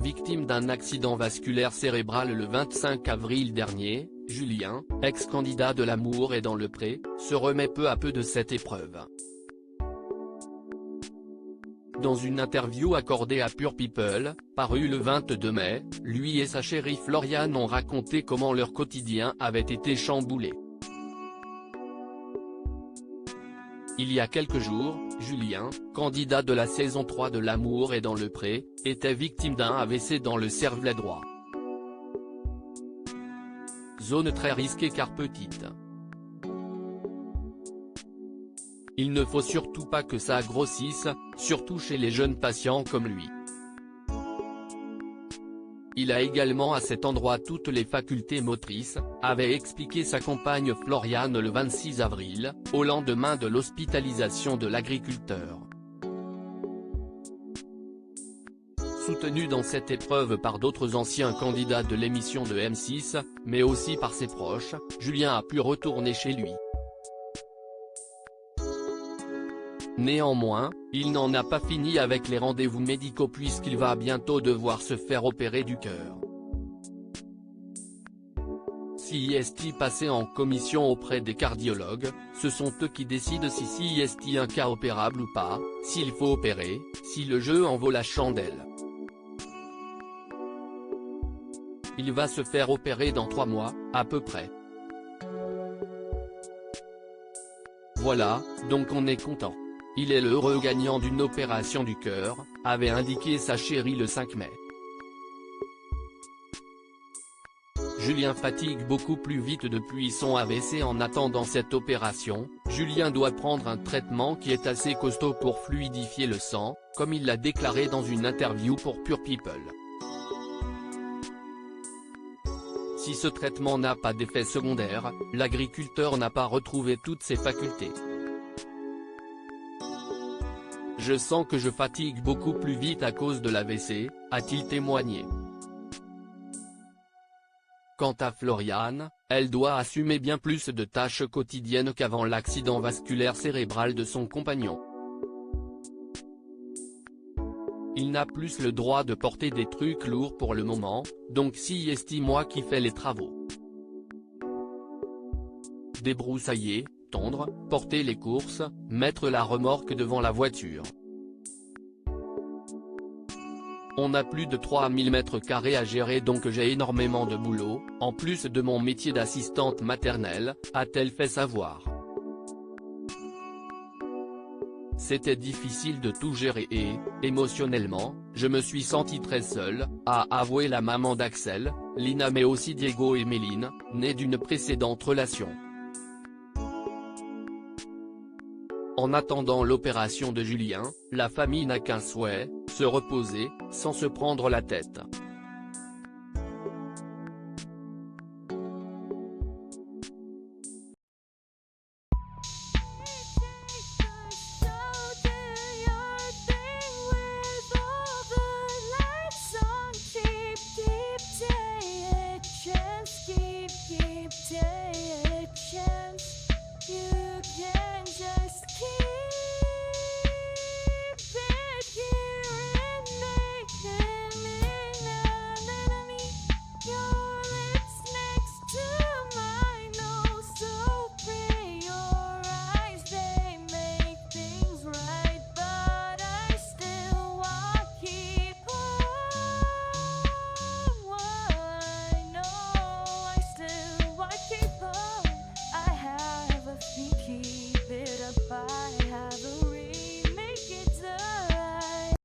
victime d'un accident vasculaire cérébral le 25 avril dernier, Julien, ex-candidat de L'amour est dans le pré, se remet peu à peu de cette épreuve. Dans une interview accordée à Pure People, parue le 22 mai, lui et sa chérie Floriane ont raconté comment leur quotidien avait été chamboulé. Il y a quelques jours, Julien, candidat de la saison 3 de L'amour est dans le pré, était victime d'un AVC dans le cervelet droit. Zone très risquée car petite. Il ne faut surtout pas que ça grossisse, surtout chez les jeunes patients comme lui. Il a également à cet endroit toutes les facultés motrices, avait expliqué sa compagne Floriane le 26 avril, au lendemain de l'hospitalisation de l'agriculteur. Soutenu dans cette épreuve par d'autres anciens candidats de l'émission de M6, mais aussi par ses proches, Julien a pu retourner chez lui. Néanmoins, il n'en a pas fini avec les rendez-vous médicaux puisqu'il va bientôt devoir se faire opérer du cœur. Si est passé en commission auprès des cardiologues, ce sont eux qui décident si est un cas opérable ou pas, s'il faut opérer, si le jeu en vaut la chandelle. Il va se faire opérer dans 3 mois, à peu près. Voilà, donc on est content. Il est l'heureux gagnant d'une opération du cœur, avait indiqué sa chérie le 5 mai. Julien fatigue beaucoup plus vite depuis son AVC. En attendant cette opération, Julien doit prendre un traitement qui est assez costaud pour fluidifier le sang, comme il l'a déclaré dans une interview pour Pure People. Si ce traitement n'a pas d'effet secondaire, l'agriculteur n'a pas retrouvé toutes ses facultés. Je sens que je fatigue beaucoup plus vite à cause de l'AVC, a-t-il témoigné. Quant à Floriane, elle doit assumer bien plus de tâches quotidiennes qu'avant l'accident vasculaire cérébral de son compagnon. Il n'a plus le droit de porter des trucs lourds pour le moment, donc si moi qui fais les travaux. Débroussailler, tondre, porter les courses, mettre la remorque devant la voiture. On a plus de 3000 m² à gérer donc j'ai énormément de boulot, en plus de mon métier d'assistante maternelle, a-t-elle fait savoir. C'était difficile de tout gérer et, émotionnellement, je me suis sentie très seule, a avoué la maman d'Axel, Lina mais aussi Diego et Méline, nés d'une précédente relation. En attendant l'opération de Julien, la famille n'a qu'un souhait, se reposer, sans se prendre la tête.